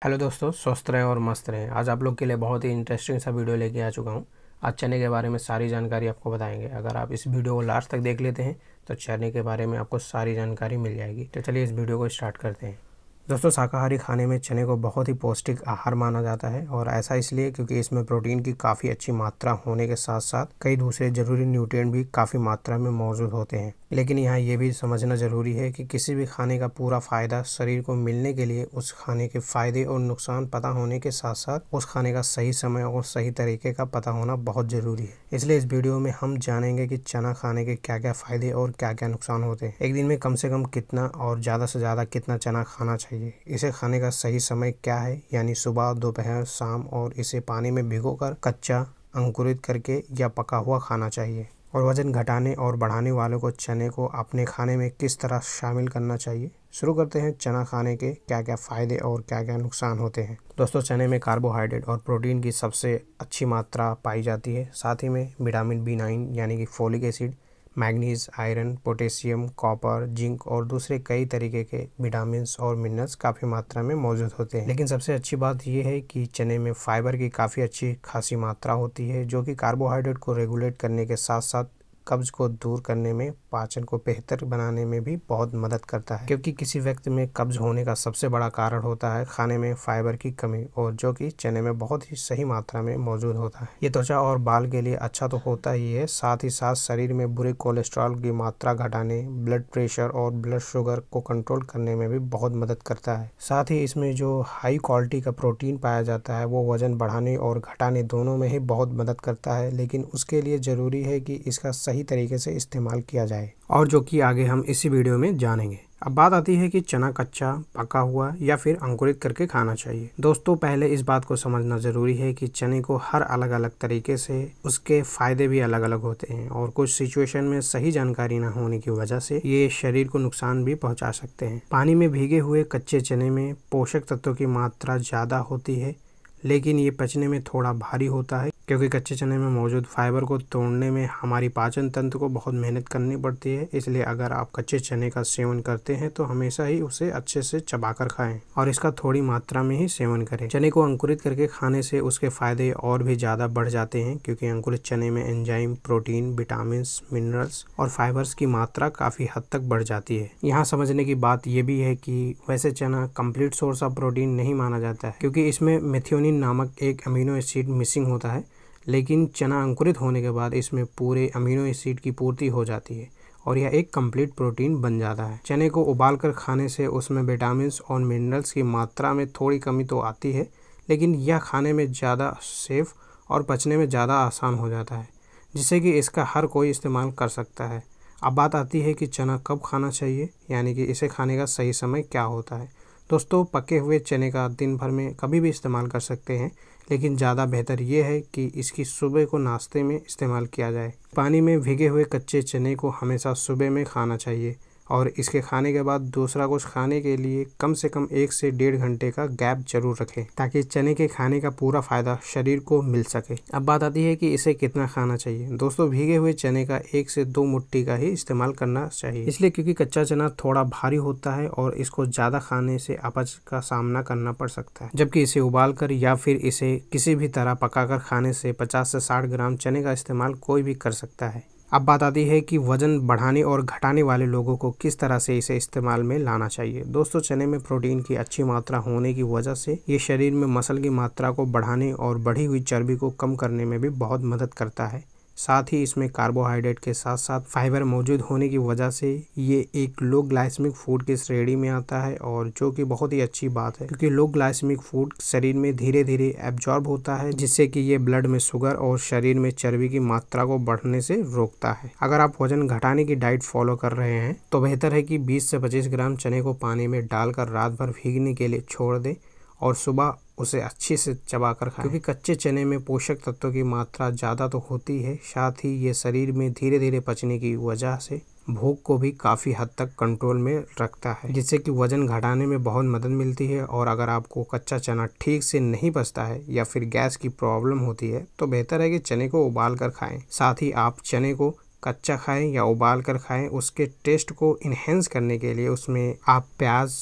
Hello दोस्तों, स्वस्थ रहें और मस्त रहें। आज आप लोग के लिए बहुत ही इंटरेस्टिंग सा वीडियो लेके आ चुका हूँ। आज चने के बारे में सारी जानकारी आपको बताएंगे। अगर आप इस वीडियो को लास्ट तक देख लेते हैं तो चने के बारे में आपको सारी जानकारी मिल जाएगी। तो चलिए इस वीडियो को स्टार्ट करते हैं। दोस्तों, शाकाहारी खाने में चने को बहुत ही पौष्टिक आहार माना जाता है और ऐसा इसलिए क्योंकि इसमें प्रोटीन की काफ़ी अच्छी मात्रा होने के साथ साथ कई दूसरे जरूरी न्यूट्रिएंट भी काफ़ी मात्रा में मौजूद होते हैं। लेकिन यहाँ ये भी समझना ज़रूरी है कि किसी भी खाने का पूरा फ़ायदा शरीर को मिलने के लिए उस खाने के फ़ायदे और नुकसान पता होने के साथ साथ उस खाने का सही समय और सही तरीके का पता होना बहुत ज़रूरी है। इसलिए इस वीडियो में हम जानेंगे कि चना खाने के क्या क्या फ़ायदे और क्या क्या नुकसान होते हैं। एक दिन में कम से कम कितना और ज़्यादा से ज़्यादा कितना चना खाना चाहिए, इसे खाने का सही समय क्या है, यानी सुबह, दोपहर, शाम, और इसे पानी में भिगोकर कच्चा, अंकुरित करके या पका हुआ खाना चाहिए। और वजन घटाने और बढ़ाने वालों को चने को अपने खाने में किस तरह शामिल करना चाहिए। शुरू करते हैं चना खाने के क्या क्या फ़ायदे और क्या क्या नुकसान होते हैं। दोस्तों, चने में कार्बोहाइड्रेट और प्रोटीन की सबसे अच्छी मात्रा पाई जाती है। साथ ही में विटामिन B9 यानी कि folic acid, manganese, iron, potassium, copper, zinc और दूसरे कई तरीके के विटामिन्स और मिनरल्स काफ़ी मात्रा में मौजूद होते हैं। लेकिन सबसे अच्छी बात यह है कि चने में फाइबर की काफ़ी अच्छी खासी मात्रा होती है, जो कि कार्बोहाइड्रेट को रेगुलेट करने के साथ साथ कब्ज को दूर करने में, पाचन को बेहतर बनाने में भी बहुत मदद करता है। क्योंकि किसी व्यक्ति में कब्ज होने का सबसे बड़ा कारण होता है खाने में फाइबर की कमी, और जो कि चने में बहुत ही सही मात्रा में मौजूद होता है। ये त्वचा और बाल के लिए अच्छा तो होता ही है, साथ ही साथ शरीर में बुरे कोलेस्ट्रॉल की मात्रा घटाने, ब्लड प्रेशर और ब्लड शुगर को कंट्रोल करने में भी बहुत मदद करता है। साथ ही इसमें जो हाई क्वालिटी का प्रोटीन पाया जाता है वो वजन बढ़ाने और घटाने दोनों में ही बहुत मदद करता है। लेकिन उसके लिए ज़रूरी है कि इसका सही तरीके से इस्तेमाल किया जाए, और जो कि आगे हम इसी वीडियो में जानेंगे। अब बात आती है कि चना कच्चा, पका हुआ या फिर अंकुरित करके खाना चाहिए। दोस्तों, पहले इस बात को समझना ज़रूरी है कि चने को हर अलग अलग तरीके से उसके फ़ायदे भी अलग अलग होते हैं, और कुछ सिचुएशन में सही जानकारी न होने की वजह से ये शरीर को नुकसान भी पहुंचा सकते हैं। पानी में भीगे हुए कच्चे चने में पोषक तत्वों की मात्रा ज़्यादा होती है, लेकिन ये पचने में थोड़ा भारी होता है, क्योंकि कच्चे चने में मौजूद फाइबर को तोड़ने में हमारी पाचन तंत्र को बहुत मेहनत करनी पड़ती है। इसलिए अगर आप कच्चे चने का सेवन करते हैं तो हमेशा ही उसे अच्छे से चबाकर खाएं और इसका थोड़ी मात्रा में ही सेवन करें। चने को अंकुरित करके खाने से उसके फायदे और भी ज़्यादा बढ़ जाते हैं, क्योंकि अंकुरित चने में एंजाइम, प्रोटीन, विटामिन, मिनरल्स और फाइबर्स की मात्रा काफ़ी हद तक बढ़ जाती है। यहाँ समझने की बात यह भी है कि वैसे चना कंप्लीट सोर्स ऑफ प्रोटीन नहीं माना जाता है, क्योंकि इसमें मेथियोनिन नामक एक अमीनो एसिड मिसिंग होता है। लेकिन चना अंकुरित होने के बाद इसमें पूरे अमीनो एसिड की पूर्ति हो जाती है और यह एक कंप्लीट प्रोटीन बन जाता है। चने को उबालकर खाने से उसमें विटामिन और मिनरल्स की मात्रा में थोड़ी कमी तो आती है, लेकिन यह खाने में ज़्यादा सेफ और पचने में ज़्यादा आसान हो जाता है, जिससे कि इसका हर कोई इस्तेमाल कर सकता है। अब बात आती है कि चना कब खाना चाहिए, यानी कि इसे खाने का सही समय क्या होता है। दोस्तों, पके हुए चने का दिन भर में कभी भी इस्तेमाल कर सकते हैं, लेकिन ज़्यादा बेहतर ये है कि इसकी सुबह को नाश्ते में इस्तेमाल किया जाए। पानी में भीगे हुए कच्चे चने को हमेशा सुबह में खाना चाहिए, और इसके खाने के बाद दूसरा कुछ खाने के लिए कम से कम 1 से 1.5 घंटे का गैप जरूर रखें, ताकि चने के खाने का पूरा फ़ायदा शरीर को मिल सके। अब बात आती है कि इसे कितना खाना चाहिए। दोस्तों, भीगे हुए चने का 1 से 2 मुट्ठी का ही इस्तेमाल करना चाहिए, इसलिए क्योंकि कच्चा चना थोड़ा भारी होता है और इसको ज़्यादा खाने से अपच का सामना करना पड़ सकता है। जबकि इसे उबाल कर या फिर इसे किसी भी तरह पकाकर खाने से 50 से 60 ग्राम चने का इस्तेमाल कोई भी कर सकता है। अब बात आती है कि वजन बढ़ाने और घटाने वाले लोगों को किस तरह से इसे इस्तेमाल में लाना चाहिए। दोस्तों, चने में प्रोटीन की अच्छी मात्रा होने की वजह से ये शरीर में मसल की मात्रा को बढ़ाने और बढ़ी हुई चर्बी को कम करने में भी बहुत मदद करता है। साथ ही इसमें कार्बोहाइड्रेट के साथ साथ फाइबर मौजूद होने की वजह से ये एक लो ग्लाइसेमिक फूड की श्रेणी में आता है, और जो कि बहुत ही अच्छी बात है, क्योंकि लो ग्लाइसेमिक फूड शरीर में धीरे धीरे एब्जॉर्ब होता है, जिससे कि ये ब्लड में शुगर और शरीर में चर्बी की मात्रा को बढ़ने से रोकता है। अगर आप वजन घटाने की डाइट फॉलो कर रहे हैं तो बेहतर है कि 20 से 25 ग्राम चने को पानी में डालकर रात भर भीगने के लिए छोड़ दें और सुबह उसे अच्छे से चबाकर खाएं, क्योंकि कच्चे चने में पोषक तत्वों की मात्रा ज़्यादा तो होती है, साथ ही ये शरीर में धीरे धीरे पचने की वजह से भूख को भी काफ़ी हद तक कंट्रोल में रखता है, जिससे कि वजन घटाने में बहुत मदद मिलती है। और अगर आपको कच्चा चना ठीक से नहीं पचता है या फिर गैस की प्रॉब्लम होती है तो बेहतर है कि चने को उबाल कर खाएं। साथ ही आप चने को कच्चा खाएं या उबाल कर खाएं, उसके टेस्ट को इन्हेंस करने के लिए उसमें आप प्याज,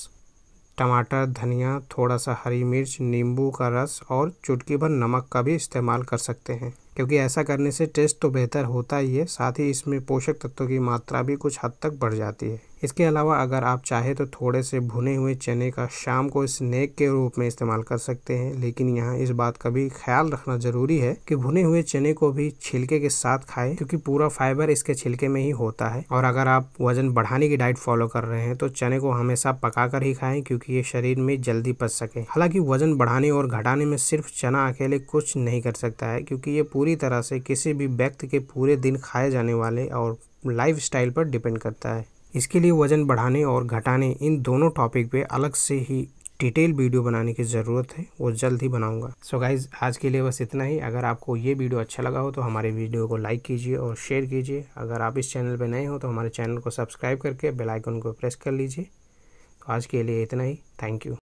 टमाटर, धनिया, थोड़ा सा हरी मिर्च, नींबू का रस और चुटकी भर नमक का भी इस्तेमाल कर सकते हैं, क्योंकि ऐसा करने से टेस्ट तो बेहतर होता ही है, साथ ही इसमें पोषक तत्वों की मात्रा भी कुछ हद तक बढ़ जाती है। इसके अलावा अगर आप चाहे तो थोड़े से भुने हुए चने का शाम को स्नैक के रूप में इस्तेमाल कर सकते हैं, लेकिन यहाँ इस बात का भी ख्याल रखना जरूरी है कि भुने हुए चने को भी छिलके के साथ खाएं, क्योंकि पूरा फाइबर इसके छिलके में ही होता है। और अगर आप वजन बढ़ाने की डाइट फॉलो कर रहे हैं तो चने को हमेशा पकाकर ही खाएं, क्योंकि ये शरीर में जल्दी पच सके। हालांकि वजन बढ़ाने और घटाने में सिर्फ चना अकेले कुछ नहीं कर सकता है, क्योंकि ये पूरी तरह से किसी भी व्यक्ति के पूरे दिन खाए जाने वाले और लाइफ स्टाइल पर डिपेंड करता है। इसके लिए वजन बढ़ाने और घटाने इन दोनों टॉपिक पे अलग से ही डिटेल वीडियो बनाने की ज़रूरत है, वो जल्द ही बनाऊंगा। सो गाइज़, आज के लिए बस इतना ही। अगर आपको ये वीडियो अच्छा लगा हो तो हमारे वीडियो को लाइक कीजिए और शेयर कीजिए। अगर आप इस चैनल पे नए हो तो हमारे चैनल को सब्सक्राइब करके बेल आइकन को प्रेस कर लीजिए। तो आज के लिए इतना ही। Thank you.